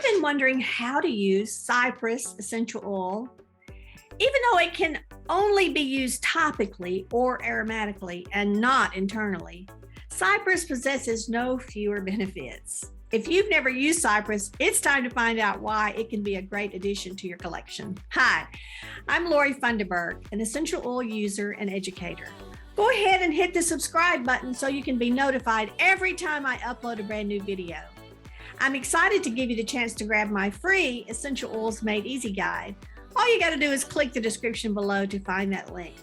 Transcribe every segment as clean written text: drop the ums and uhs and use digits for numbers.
Have you been wondering how to use Cypress Essential Oil? Even though it can only be used topically or aromatically and not internally, Cypress possesses no fewer benefits. If you've never used Cypress, it's time to find out why it can be a great addition to your collection. Hi, I'm Lori Funderburg, an essential oil user and educator. Go ahead and hit the subscribe button so you can be notified every time I upload a brand new video. I'm excited to give you the chance to grab my free Essential Oils Made Easy guide. All you got to do is click the description below to find that link.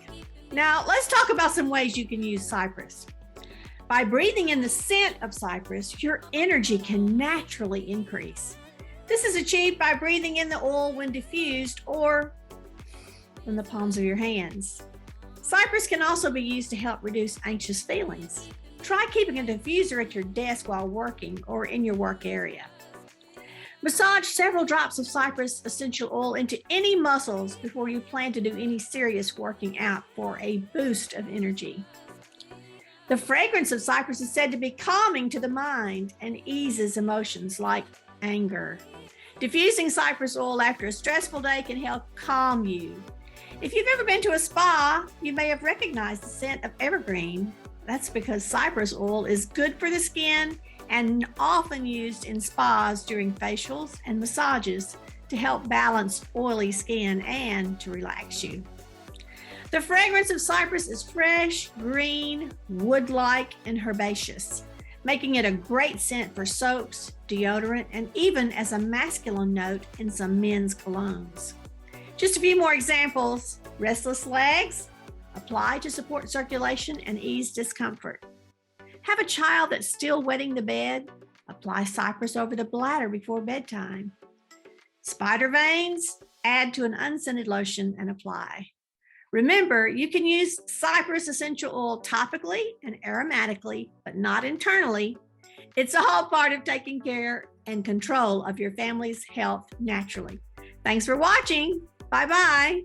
Now, let's talk about some ways you can use Cypress. By breathing in the scent of cypress, your energy can naturally increase. This is achieved by breathing in the oil when diffused or in the palms of your hands. Cypress can also be used to help reduce anxious feelings. Try keeping a diffuser at your desk while working or in your work area. Massage several drops of Cypress essential oil into any muscles before you plan to do any serious working out for a boost of energy. The fragrance of cypress is said to be calming to the mind and eases emotions like anger. Diffusing cypress oil after a stressful day can help calm you. If you've ever been to a spa, you may have recognized the scent of evergreen. That's because cypress oil is good for the skin and often used in spas during facials and massages to help balance oily skin and to relax you. The fragrance of cypress is fresh, green, wood-like, and herbaceous, making it a great scent for soaps, deodorant, and even as a masculine note in some men's colognes. Just a few more examples. Restless legs, apply to support circulation and ease discomfort. Have a child that's still wetting the bed? Apply cypress over the bladder before bedtime. Spider veins, add to an unscented lotion and apply. Remember, you can use Cypress essential oil topically and aromatically, but not internally. It's all part of taking care and control of your family's health naturally. Thanks for watching. Bye-bye.